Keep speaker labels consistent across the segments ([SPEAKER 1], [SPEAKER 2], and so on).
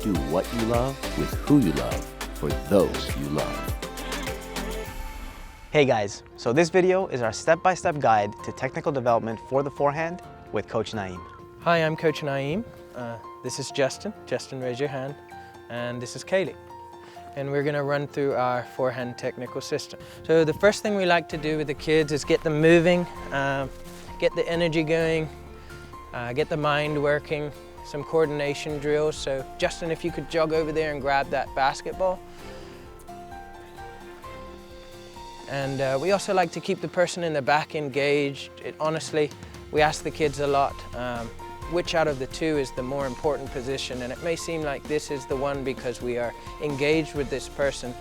[SPEAKER 1] Do what you love with who you love for those you love.
[SPEAKER 2] Hey guys, so this video is our step-by-step guide to technical development for the forehand with Coach Naeem.
[SPEAKER 3] Hi, I'm Coach Naeem. This is Justin. Justin, raise your hand. And this is Kaylee. And we're gonna run through our forehand technical system. So the first thing we like to do with the kids is get them moving, get the energy going, get the mind working, some coordination drills. So Justin, if you could jog over there and grab that basketball. And we also like to keep the person in the back engaged. Honestly, we ask the kids a lot, which out of the two is the more important position? And it may seem like this is the one because we are engaged with this person,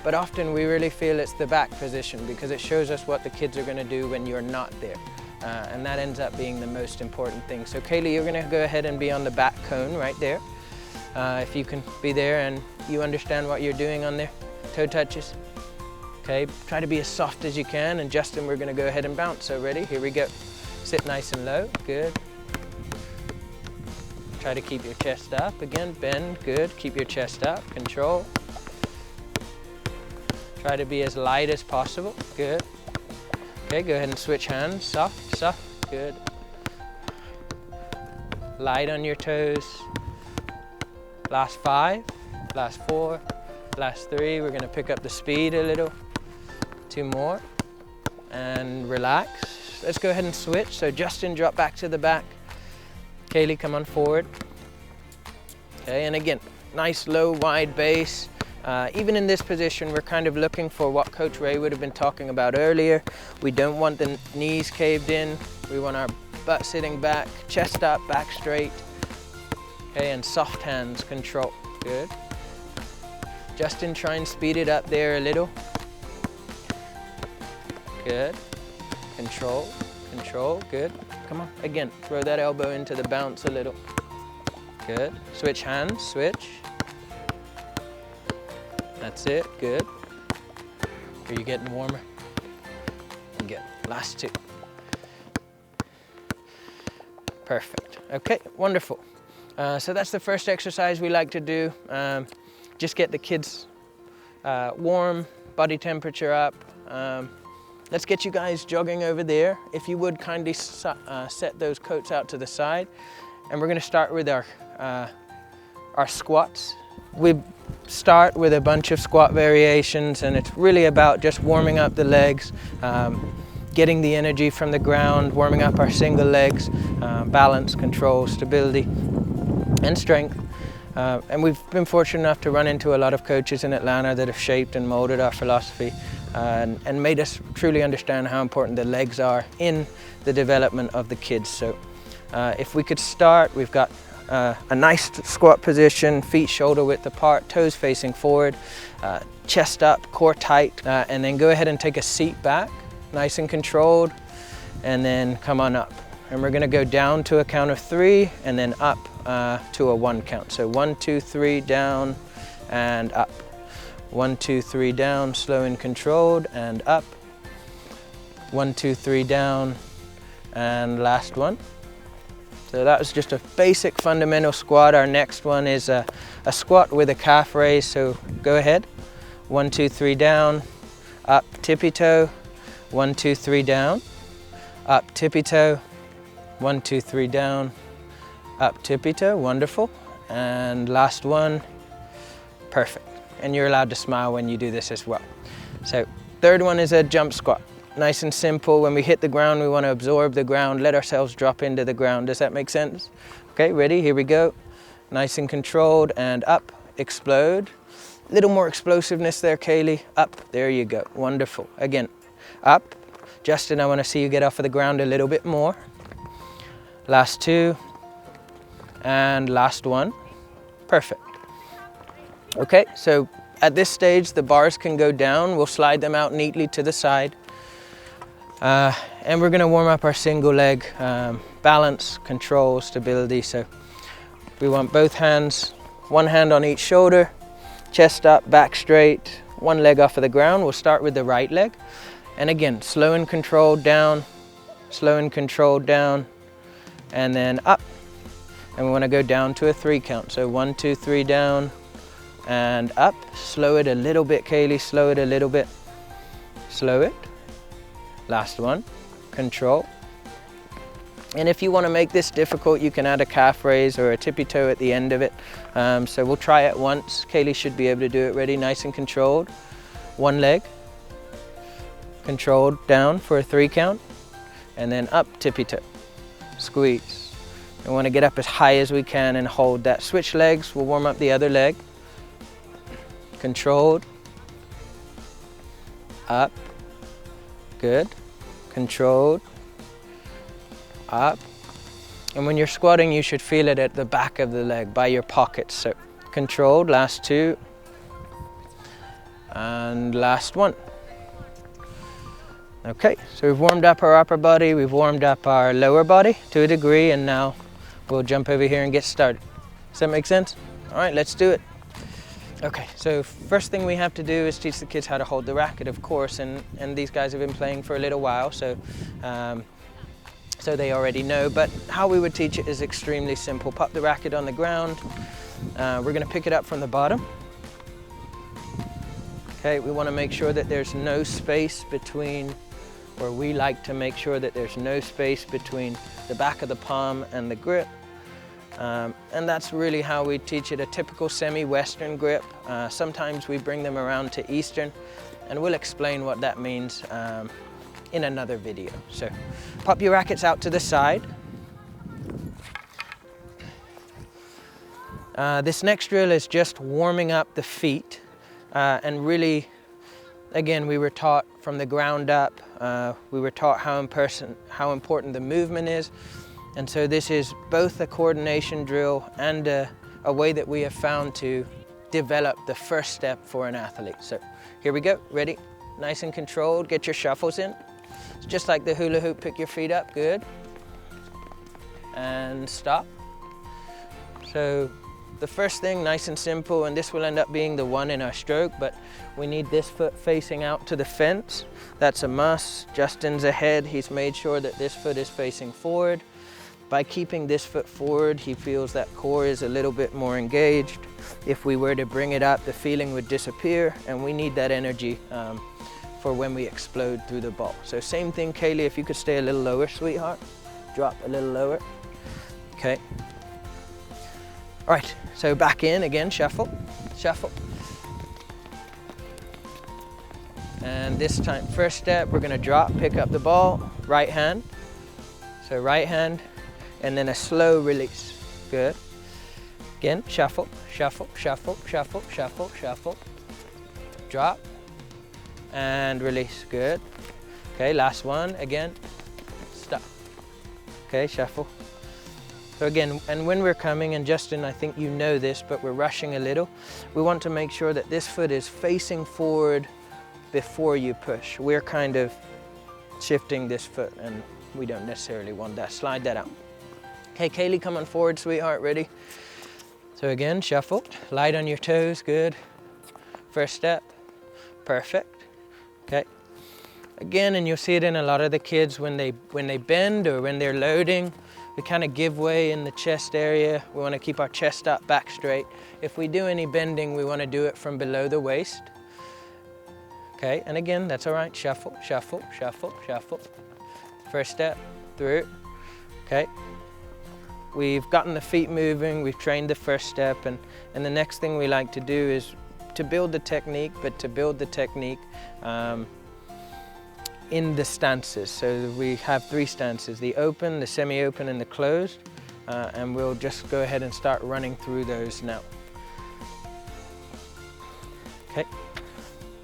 [SPEAKER 3] but often we really feel it's the back position because it shows us what the kids are gonna do when you're not there. And that ends up being the most important thing. So Kaylee, you're gonna go ahead and be on the back cone right there. If you can be there and you understand what you're doing on there, toe touches. Okay, try to be as soft as you can, and Justin, we're gonna go ahead and bounce. So ready, here we go. Sit nice and low, good. Try to keep your chest up, again, bend, good. Keep your chest up, control. Try to be as light as possible, good. Okay, go ahead and switch hands, soft, soft, good. Light on your toes. Last 5, last 4, last 3. We're gonna pick up the speed a little. 2 more, and relax. Let's go ahead and switch. So Justin, drop back to the back. Kaylee, come on forward. Okay, and again, nice low, wide base. Even in this position, we're kind of looking for what Coach Ray would have been talking about earlier. We don't want the knees caved in. We want our butt sitting back, chest up, back straight. Okay, and soft hands, control, good. Justin, try and speed it up there a little. Good. Control, control, good. Come on, again, throw that elbow into the bounce a little. Good. Switch hands, switch. That's it, good. Are you getting warmer? Good. Last 2. Perfect. Okay, wonderful. So that's the first exercise we like to do. Just get the kids warm, body temperature up. Let's get you guys jogging over there. If you would kindly set those coats out to the side. And we're gonna start with our squats. We start with a bunch of squat variations, and it's really about just warming up the legs, getting the energy from the ground, warming up our single legs, balance, control, stability, and strength. And we've been fortunate enough to run into a lot of coaches in Atlanta that have shaped and molded our philosophy and made us truly understand how important the legs are in the development of the kids. So if we could start, we've got a nice squat position, feet shoulder width apart, toes facing forward, chest up, core tight, and then go ahead and take a seat back, nice and controlled, and then come on up. And we're gonna go down to a count of 3 and then up to a 1 count. So 1, 2, 3, down and up. 1, 2, 3, down, slow and controlled, and up. 1, 2, 3, down, and last one. So that was just a basic fundamental squat. Our next one is a squat with a calf raise, so go ahead. 1, 2, 3, down, up, tippy toe. 1, 2, 3, down, up, tippy toe. 1, 2, 3, down, up, tippy toe, wonderful. And last one, perfect. And you're allowed to smile when you do this as well. So third one is a jump squat. Nice and simple. When we hit the ground, we want to absorb the ground, let ourselves drop into the ground. Does that make sense? Okay, ready? Here we go. Nice and controlled, and up, explode. Little more explosiveness there, Kaylee. Up, there you go, wonderful. Again, up. Justin, I want to see you get off of the ground a little bit more. Last 2, and last 1, perfect. Okay, so at this stage, the bars can go down. We'll slide them out neatly to the side. And we're gonna warm up our single leg, balance, control, stability. So we want both hands, one hand on each shoulder, chest up, back straight, one leg off of the ground. We'll start with the right leg. And again, slow and controlled down, slow and controlled down, and then up, and we want to go down to a 3 count. So 1, 2, 3 down and up. Slow it a little bit, Kaylee, slow it a little bit. Slow it. Last one, control. And if you want to make this difficult, you can add a calf raise or a tippy toe at the end of it. So we'll try it once. Kaylee should be able to do it. Ready, nice and controlled. One leg, controlled down for a 3 count, and then up, tippy toe, squeeze. We want to get up as high as we can and hold that. Switch legs, we'll warm up the other leg. Controlled, up, good, controlled, up. And when you're squatting, you should feel it at the back of the leg, by your pockets. So controlled, last 2, and last 1. Okay, so we've warmed up our upper body, we've warmed up our lower body to a degree, and now we'll jump over here and get started. Does that make sense? All right, let's do it. Okay, so first thing we have to do is teach the kids how to hold the racket, of course, and these guys have been playing for a little while, so they already know, but how we would teach it is extremely simple. Pop the racket on the ground. We're gonna pick it up from the bottom. Okay, we wanna make sure that there's no space between, or we like to make sure that there's no space between the back of the palm and the grip. And that's really how we teach it, a typical semi-Western grip. Sometimes we bring them around to Eastern, and we'll explain what that means in another video. So pop your rackets out to the side. This next drill is just warming up the feet, and really, again, we were taught from the ground up, we were taught how important the movement is. And so this is both a coordination drill and a way that we have found to develop the first step for an athlete. So here we go, ready, nice and controlled, get your shuffles in. It's just like the hula hoop, pick your feet up, good. And stop. So the first thing, nice and simple, and this will end up being the 1 in our stroke, but we need this foot facing out to the fence. That's a must. Justin's ahead, he's made sure that this foot is facing forward. By keeping this foot forward, he feels that core is a little bit more engaged. If we were to bring it up, the feeling would disappear, and we need that energy for when we explode through the ball. So same thing, Kaylee, if you could stay a little lower, sweetheart. Drop a little lower. Okay. All right, so back in again, shuffle, shuffle. And this time, first step, we're gonna drop, pick up the ball, right hand. So right hand, and then a slow release. Good. Again, shuffle, shuffle, shuffle, shuffle, shuffle, shuffle. Drop, and release. Good. Okay, last one, again, stop. Okay, shuffle. So again, and when we're coming, and Justin, I think you know this, but we're rushing a little, we want to make sure that this foot is facing forward before you push. We're kind of shifting this foot, and we don't necessarily want that. Slide that out. Okay, Kaylee, come on forward, sweetheart, ready? So again, shuffle, light on your toes, good. First step, perfect, okay. Again, and you'll see it in a lot of the kids when they bend or when they're loading, we kind of give way in the chest area. We want to keep our chest up, back straight. If we do any bending, we want to do it from below the waist. Okay, and again, that's all right. Shuffle, shuffle, shuffle, shuffle. First step, through, okay. We've gotten the feet moving, we've trained the first step, and the next thing we like to do is to build the technique, but to build the technique in the stances. So we have 3 stances, the open, the semi-open, and the closed, and we'll just go ahead and start running through those now. Okay,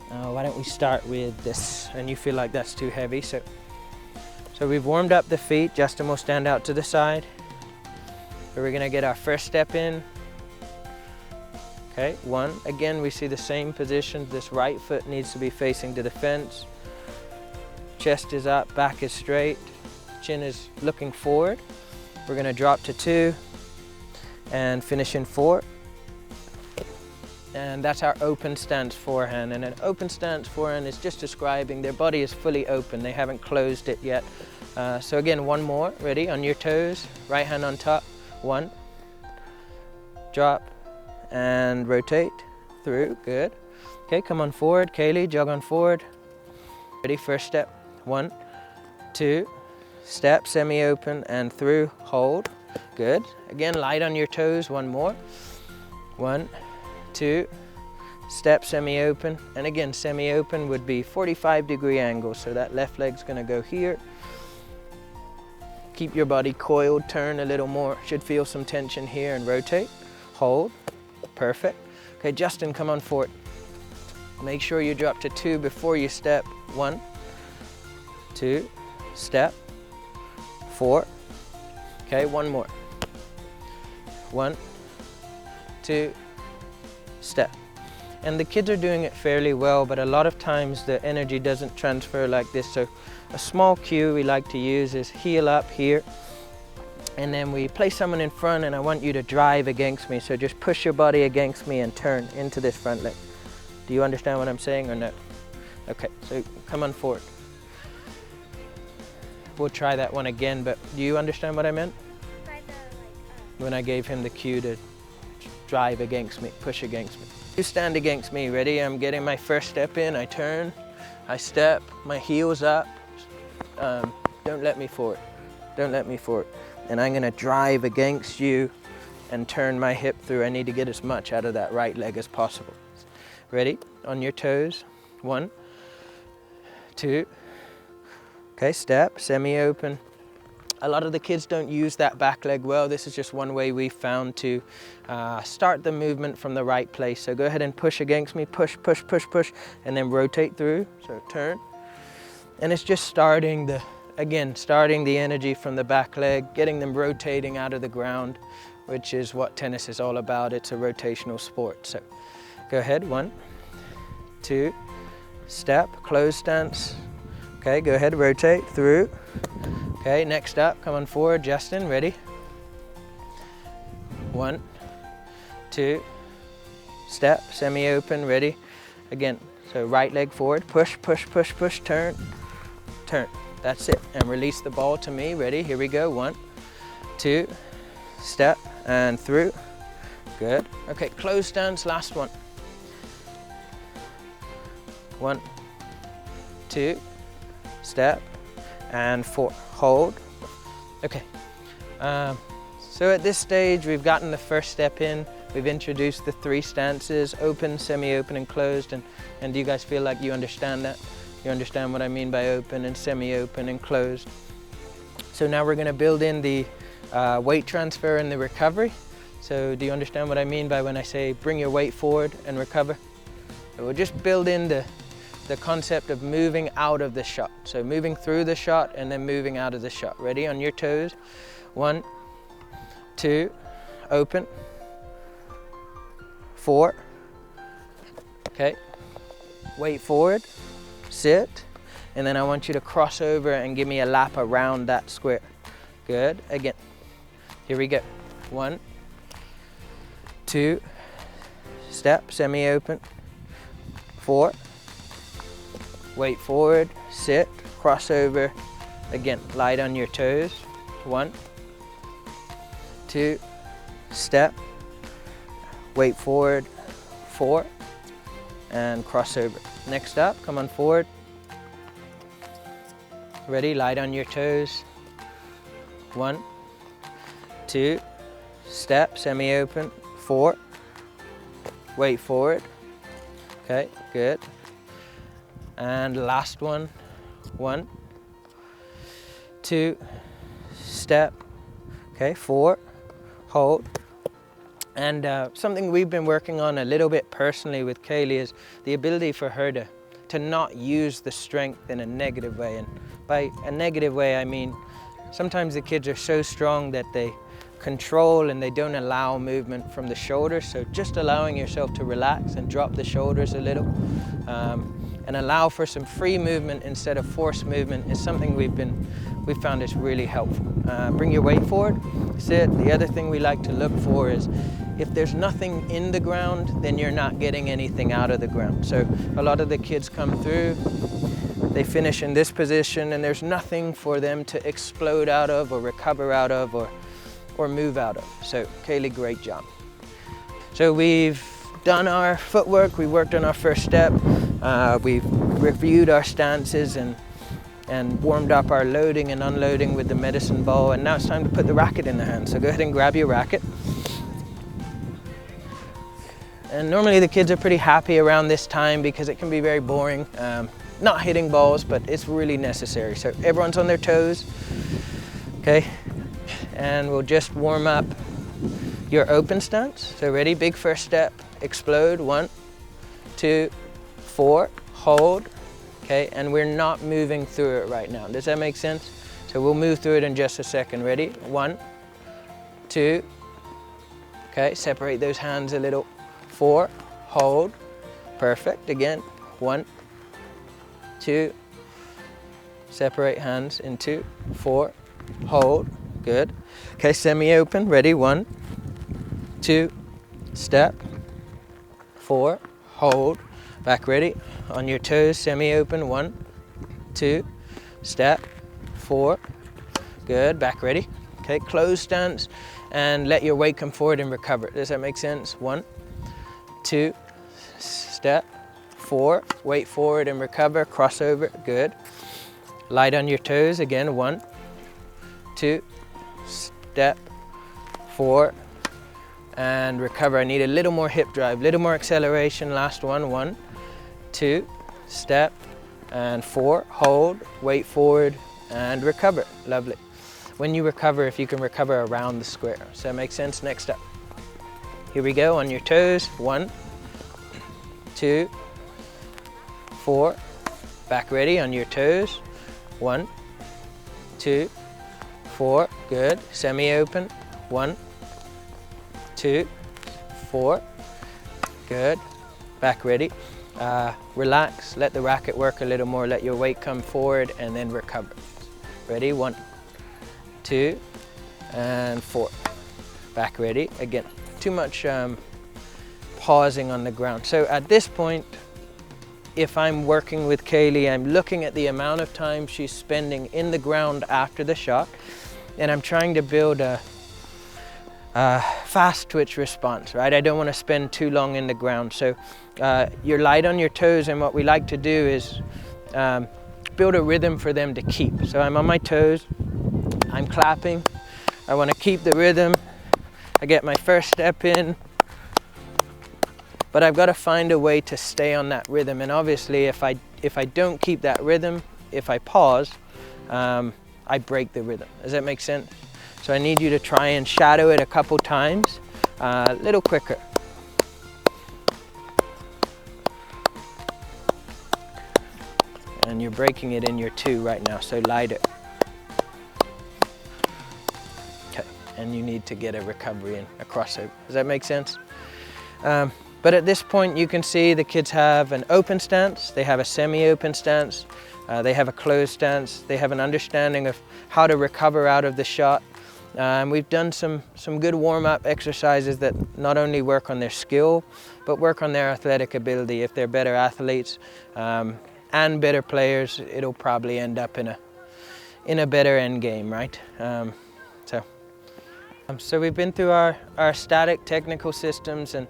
[SPEAKER 3] why don't we start with this, and you feel like that's too heavy, so we've warmed up the feet. Justin will stand out to the side. So we're gonna get our first step in. Okay, 1. Again, we see the same position. This right foot needs to be facing to the fence. Chest is up, back is straight, chin is looking forward. We're gonna drop to 2 and finish in 4. And that's our open stance forehand. And an open stance forehand is just describing their body is fully open. They haven't closed it yet. So again, 1 more, ready, on your toes, right hand on top. 1, drop, and rotate through, good. Okay, come on forward, Kaylee, jog on forward. Ready, first step, 1, 2, step, semi-open and through, hold, good. Again, light on your toes, one more. 1, 2, step, semi-open, and again, semi-open would be 45-degree angle, so that left leg's gonna go here. Keep your body coiled, turn a little more, should feel some tension here, and rotate, hold, perfect. Okay, Justin, come on forward. Make sure you drop to 2 before you step. 1, 2, step, 4. Okay, one more. 1, 2, step. And the kids are doing it fairly well, but a lot of times the energy doesn't transfer like this. So a small cue we like to use is heel up here, and then we place someone in front and I want you to drive against me. So just push your body against me and turn into this front leg. Do you understand what I'm saying or no? Okay, so come on forward. We'll try that one again, but do you understand what I meant? When I gave him the cue to drive against me, push against me. You stand against me, ready? I'm getting my first step in, I turn, I step, my heels up. Don't let me forward, don't let me forward. And I'm gonna drive against you and turn my hip through. I need to get as much out of that right leg as possible. Ready? On your toes. 1, 2. Okay, step, semi-open. A lot of the kids don't use that back leg well. This is just one way we found to start the movement from the right place. So go ahead and push against me, push, push, push, push, and then rotate through, so turn. And it's just starting the energy from the back leg, getting them rotating out of the ground, which is what tennis is all about. It's a rotational sport. So go ahead, 1, 2, step, close stance. Okay, go ahead, rotate through. Okay, next up, come on forward, Justin, ready? 1, 2, step, semi-open, ready? Again, so right leg forward, push, push, push, push, turn, turn. That's it, and release the ball to me, ready? Here we go, 1, 2, step, and through. Good. Okay, close stance, last one. 1, 2, step, and 4, hold. Okay, so at this stage we've gotten the first step in, we've introduced the 3 stances, open, semi-open, and closed, and do you guys feel like you understand that? You understand what I mean by open and semi-open and closed? So now we're gonna build in the weight transfer and the recovery. So do you understand what I mean by when I say bring your weight forward and recover? So we'll just build in the concept of moving out of the shot. So moving through the shot and then moving out of the shot. Ready? On your toes. 1, 2, open. 4. Okay. Weight forward, sit, and then I want you to cross over and give me a lap around that square. Good. Again. Here we go. 1, 2, step, semi-open. 4. Weight forward, sit, cross over. Again, light on your toes. 1, 2, step, weight forward, 4, and cross over. Next up, come on forward. Ready, light on your toes. 1, 2, step, semi-open, 4, weight forward. Okay, good. And last one. 1, 2, step. Okay, 4, hold. And something we've been working on a little bit personally with Kaylee is the ability for her to not use the strength in a negative way. And by a negative way, I mean sometimes the kids are so strong that they control and they don't allow movement from the shoulders. So just allowing yourself to relax and drop the shoulders a little and allow for some free movement instead of forced movement is something we've found is really helpful. Bring your weight forward, sit. The other thing we like to look for is if there's nothing in the ground, then you're not getting anything out of the ground. So a lot of the kids come through, they finish in this position and there's nothing for them to explode out of or recover out of or move out of. So Kaylee, great job. So we've done our footwork, we worked on our first step, we've reviewed our stances and warmed up our loading and unloading with the medicine ball, and now it's time to put the racket in the hand. So go ahead and grab your racket. And normally the kids are pretty happy around this time because it can be very boring, not hitting balls, but it's really necessary. So everyone's on their toes, okay? And we'll just warm up your open stance. So ready, big first step, explode, 1, 2, 4, hold, okay? And we're not moving through it right now. Does that make sense? So we'll move through it in just a second. Ready, 1, 2, okay, separate those hands a little. 4, hold, perfect, again, 1, 2, separate hands in 2, 4, hold, good. Okay, semi-open, ready, 1, 2, step, 4, hold, back ready, on your toes, semi-open, 1, 2, step, 4, good, back ready. Okay, close stance and let your weight come forward and recover. Does that make sense? 1, 2, step, 4, weight forward and recover, crossover, good. Light on your toes, again, 1, 2, step, 4, and recover. I need a little more hip drive, little more acceleration, last one, 1, 2, step, and 4, hold, weight forward, and recover, lovely. When you recover, if you can recover around the square. Does that make sense? Next up. Here we go, on your toes, 1, 2, 4, back ready, on your toes, 1, 2, 4, good, semi-open, 1, 2, 4, good, back ready, relax, let the racket work a little more, let your weight come forward and then recover. Ready, 1, 2, and 4, back ready, again. Too much pausing on the ground. So at this point, if I'm working with Kaylee, I'm looking at the amount of time she's spending in the ground after the shot, and I'm trying to build a fast twitch response, right? I don't want to spend too long in the ground. So you're light on your toes, and what we like to do is build a rhythm for them to keep. So I'm on my toes, I'm clapping, I want to keep the rhythm. I get my first step in, but I've got to find a way to stay on that rhythm. And obviously, if I don't keep that rhythm, if I pause, I break the rhythm. Does that make sense? So I need you to try and shadow it a couple times, a little quicker. And you're breaking it in your 2 right now, so lighter. And you need to get a recovery in, a crossover. Does that make sense? But at this point, you can see the kids have an open stance, they have a semi-open stance, they have a closed stance, they have an understanding of how to recover out of the shot. We've done some good warm-up exercises that not only work on their skill, but work on their athletic ability. If they're better athletes and better players, it'll probably end up in a better end game, right? So we've been through our static technical systems, and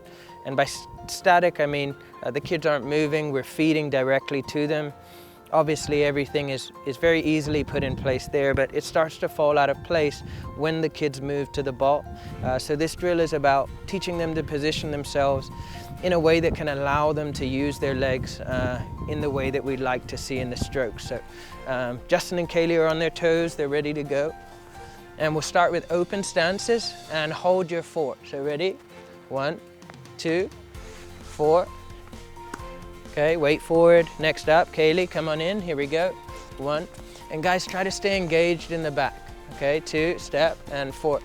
[SPEAKER 3] by static I mean the kids aren't moving, we're feeding directly to them. Obviously everything is very easily put in place there, but it starts to fall out of place when the kids move to the ball. So this drill is about teaching them to position themselves in a way that can allow them to use their legs in the way that we'd like to see in the strokes. So Justin and Kaylee are on their toes, they're ready to go. And we'll start with open stances and hold your 4. So ready? 1, 2, 4. Okay, weight forward. Next up, Kaylee, come on in. Here we go. 1. And guys, try to stay engaged in the back. Okay, 2, step, and 4.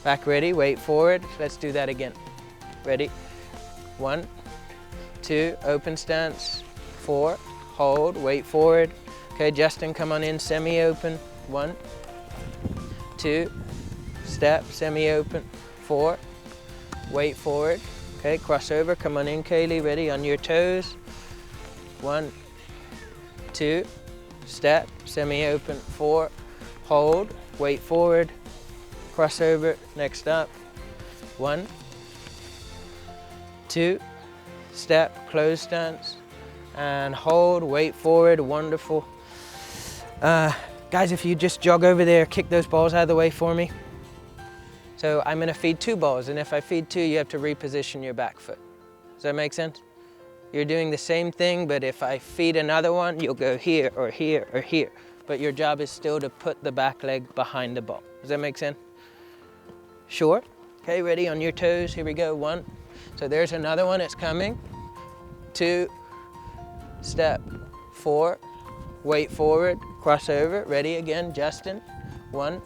[SPEAKER 3] Back ready, weight forward. Let's do that again. Ready? 1, 2, open stance. 4, hold, weight forward. Okay, Justin, come on in, semi-open. 1, 2, step, semi-open, 4, weight forward, okay, crossover, come on in Kaylee, ready, on your toes, 1, 2, step, semi-open, 4, hold, weight forward, crossover, next up, 1, 2, step, close stance, and hold, weight forward, wonderful. Guys, if you just jog over there, kick those balls out of the way for me. So I'm gonna feed 2 balls, and if I feed 2, you have to reposition your back foot. Does that make sense? You're doing the same thing, but if I feed another one, you'll go here or here or here. But your job is still to put the back leg behind the ball. Does that make sense? Sure. Okay, ready on your toes, here we go, 1. So there's another one, it's coming. 2, step, 4, weight forward, cross over, ready again, Justin, 1.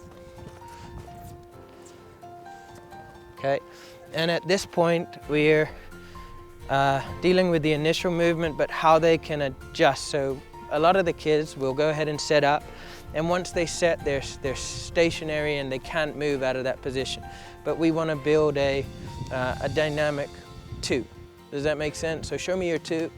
[SPEAKER 3] Okay, and at this point, we're dealing with the initial movement, but how they can adjust. So a lot of the kids will go ahead and set up, and once they set, they're stationary and they can't move out of that position. But we want to build a dynamic 2. Does that make sense? So show me your 2.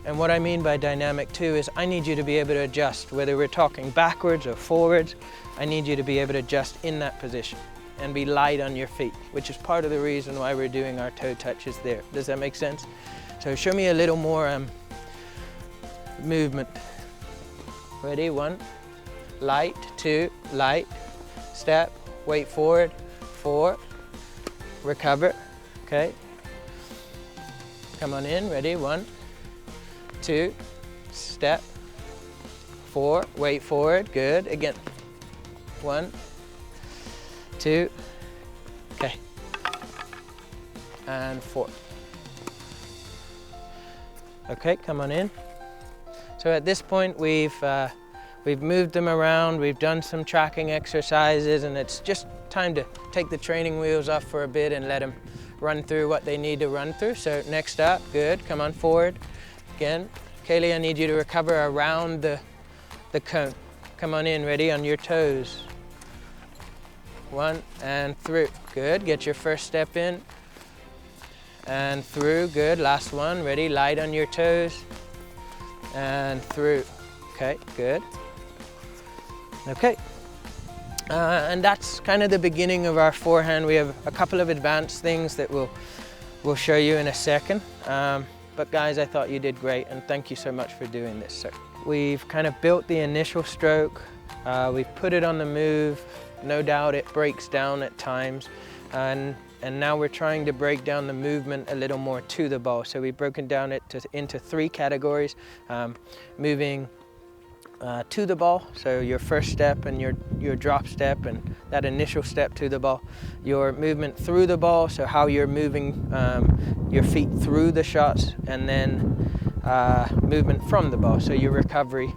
[SPEAKER 3] And what I mean by dynamic 2 is I need you to be able to adjust, whether we're talking backwards or forwards, I need you to be able to adjust in that position and be light on your feet, which is part of the reason why we're doing our toe touches there. Does that make sense? So show me a little more movement. Ready, 1, light, 2, light, step, weight forward, 4, recover, okay. Come on in, ready, 1, 2, step, 4, weight forward, good, again, 1, 2, okay, and 4. Okay, come on in. So at this point, we've moved them around, we've done some tracking exercises, and it's just time to take the training wheels off for a bit and let them run through what they need to run through. So next up, good, come on forward. Again, Kaylee, I need you to recover around the cone. Come on in, ready, on your toes. 1, and through, good, get your first step in. And through, good, last one, ready, light on your toes. And through, okay, good. Okay, and that's kind of the beginning of our forehand. We have a couple of advanced things that we'll show you in a second. But guys, I thought you did great, and thank you so much for doing this. So we've kind of built the initial stroke, we've put it on the move. No doubt it breaks down at times, and now we're trying to break down the movement a little more to the ball. So we've broken down it into 3 categories, moving to the ball, so your first step and your drop step and that initial step to the ball, your movement through the ball, so how you're moving your feet through the shots, and then movement from the ball, so your recovery,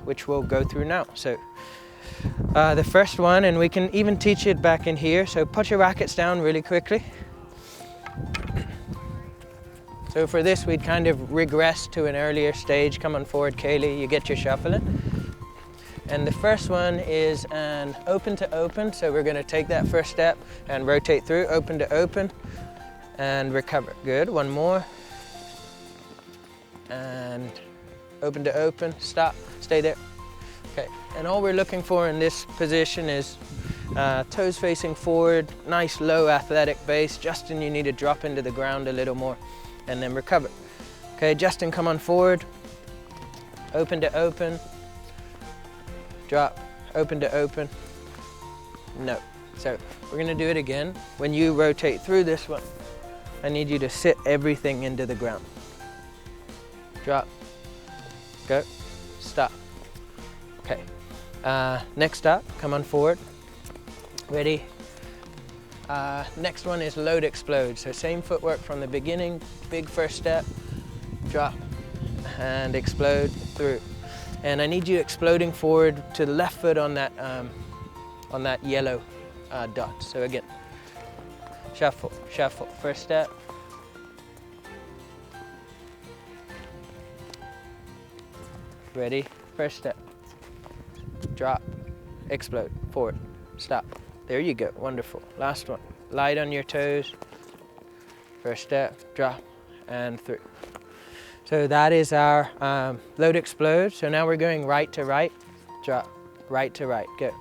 [SPEAKER 3] which we'll go through now. So the first one, and we can even teach it back in here, so put your rackets down really quickly. So for this, we'd kind of regress to an earlier stage. Come on forward, Kaylee, you get your shuffling. And the first one is an open to open, so we're gonna take that first step and rotate through, open to open, and recover. Good, one more. And open to open, stop, stay there. Okay, and all we're looking for in this position is toes facing forward, nice low athletic base. Justin, you need to drop into the ground a little more and then recover. Okay, Justin, come on forward. Open to open, drop, open to open, no. So we're gonna do it again. When you rotate through this one, I need you to sit everything into the ground. Drop, go, stop. Okay, next up, come on forward. Ready? Next one is load explode. So same footwork from the beginning, big first step, drop, and explode through. And I need you exploding forward to the left foot on that yellow dot. So again, shuffle, shuffle, first step. Ready, first step, drop, explode, forward, stop. There you go, wonderful. Last one, light on your toes, first step, drop, and through. So that is our load explode. So now we're going right to right, drop, right to right, go.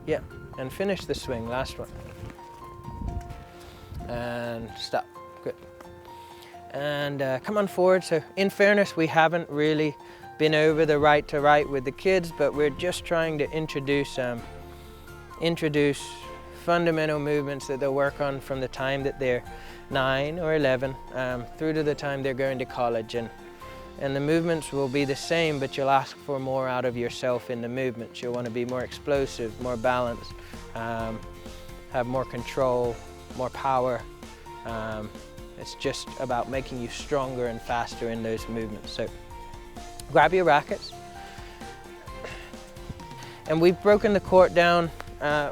[SPEAKER 3] Yeah, and finish the swing, last one. and stop. Good. And come on forward. So in fairness, we haven't really been over the right to right with the kids, but we're just trying to introduce fundamental movements that they'll work on from the time that they're 9 or 11 through to the time they're going to college. And the movements will be the same, but you'll ask for more out of yourself in the movements. You'll want to be more explosive, more balanced, have more control, more power. It's just about making you stronger and faster in those movements. So grab your rackets. And we've broken the court down.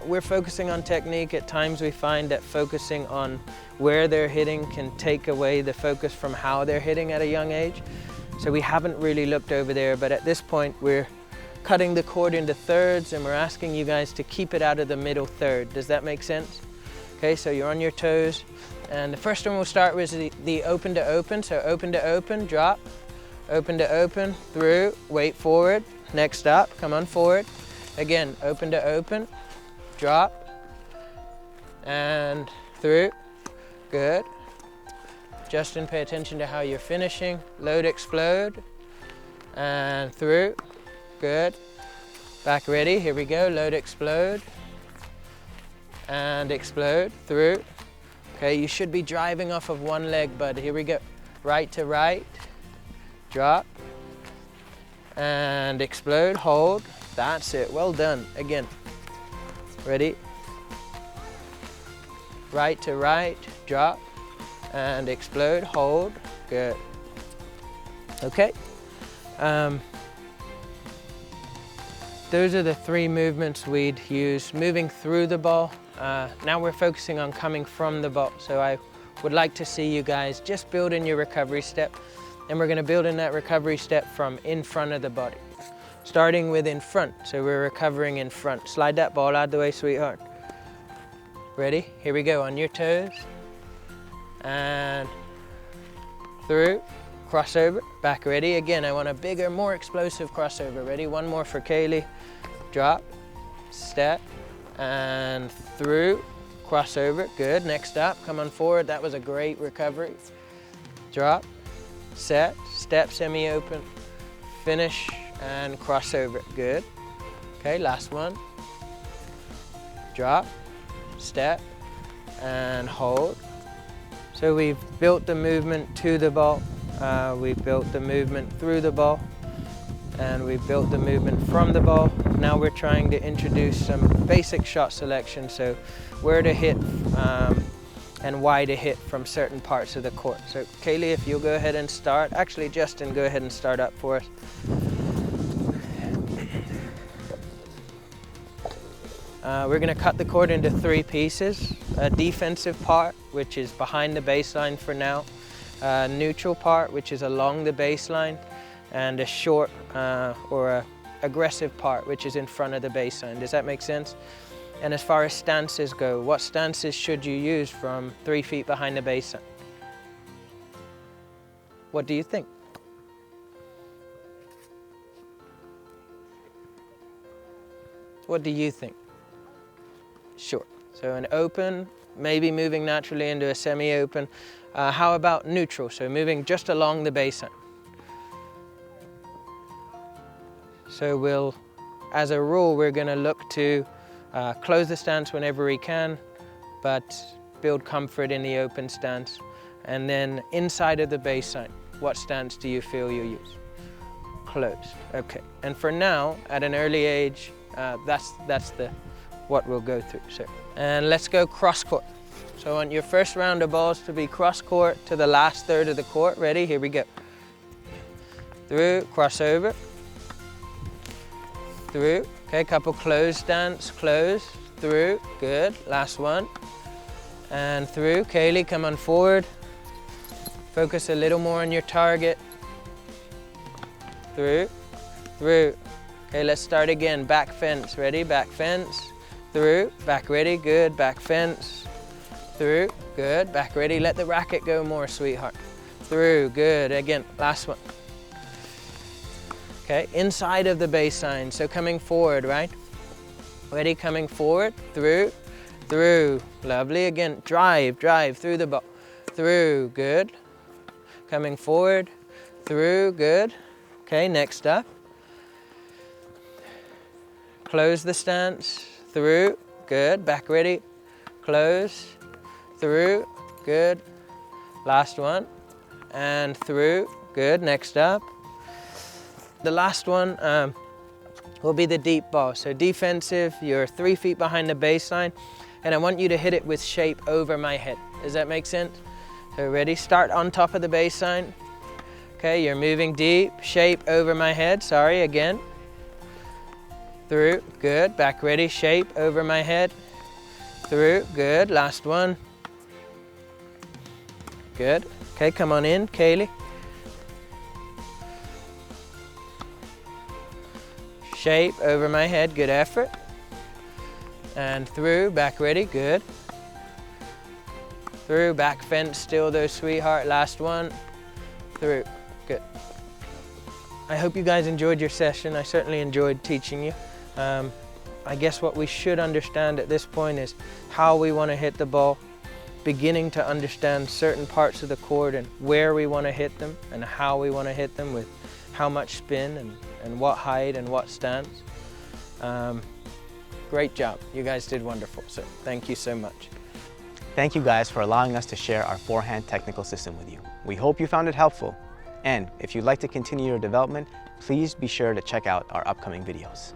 [SPEAKER 3] We're focusing on technique. At times we find that focusing on where they're hitting can take away the focus from how they're hitting at a young age. So we haven't really looked over there, but at this point we're cutting the court into thirds and we're asking you guys to keep it out of the middle third. Does that make sense? Okay, so you're on your toes. And the first one we'll start with the open to open. So open to open, drop, open to open, through, weight forward, next up, come on forward. Again, open to open, drop, and through, good. Justin, pay attention to how you're finishing. Load, explode, and through, good. Back ready, here we go, load, explode, and explode, through. Okay, you should be driving off of one leg, bud, here we go. Right to right, drop, and explode, hold. That's it, well done. Again, ready? Right to right, drop, and explode, hold, good. Okay, those are the three movements we'd use. Moving through the ball, now we're focusing on coming from the ball. So I would like to see you guys just build in your recovery step, and we're gonna build in that recovery step from in front of the body. Starting with in front, so we're recovering in front. Slide that ball out of the way, sweetheart. Ready? Here we go, on your toes. And through, crossover, back ready. Again, I want a bigger, more explosive crossover. Ready? One more for Kaylee. Drop, step, and through, crossover. Good, next up, come on forward. That was a great recovery. Drop, set, step, semi-open, finish, and crossover. Good. Okay, last one. Drop, step, and hold. So we've built the movement to the ball, we've built the movement through the ball, and we've built the movement from the ball. Now we're trying to introduce some basic shot selection, so where to hit and why to hit from certain parts of the court. So Kaylee, if you'll go ahead and start. Actually, Justin, go ahead and start up for us. We're going to cut the court into three pieces. A defensive part, which is behind the baseline for now. A neutral part, which is along the baseline. And a short or a aggressive part, which is in front of the baseline. Does that make sense? And as far as stances go, what stances should you use from 3 feet behind the baseline? What do you think? What do you think? Sure. So an open, maybe moving naturally into a semi-open. How about neutral? So moving just along the baseline. So we'll, as a rule, we're going to look to close the stance whenever we can, but build comfort in the open stance. And then inside of the baseline, what stance do you feel you use? Closed. Okay. And for now, at an early age, that's what we'll go through. So, and let's go cross court. So I want your first round of balls to be cross court to the last third of the court. Ready? Here we go. Through, crossover. Through. Okay, couple close stance, close, through, good. Last one. And through. Kaylee, come on forward. Focus a little more on your target. Through, through. Okay, let's start again. Back fence, ready? Back fence, through, back ready, good. Back fence, through, good. Back ready. Let the racket go more, sweetheart. Through, good. Again, last one. Okay, inside of the baseline, so coming forward, right? Ready, coming forward, through, through, lovely, again, drive through the ball, through, good, coming forward, through, good, okay, next up, close the stance, through, good, back ready, close, through, good, last one, and through, good, next up. The last one will be the deep ball. So defensive, you're 3 feet behind the baseline, and I want you to hit it with shape over my head. Does that make sense? So ready, start on top of the baseline. Okay, you're moving deep, shape over my head, sorry, again. Through, good, back ready, shape over my head. Through, good, last one. Good, okay, come on in, Kaylee. Shape over my head, good effort. And through, back ready, good. Through, back fence still though, sweetheart, last one. Through, good. I hope you guys enjoyed your session. I certainly enjoyed teaching you. I guess what we should understand at this point is how we want to hit the ball, beginning to understand certain parts of the court and where we want to hit them and how we want to hit them with how much spin and what height and what stance. Great job. You guys did wonderful. So thank you so much.
[SPEAKER 2] Thank you guys for allowing us to share our forehand technical system with you. We hope you found it helpful. And if you'd like to continue your development, please be sure to check out our upcoming videos.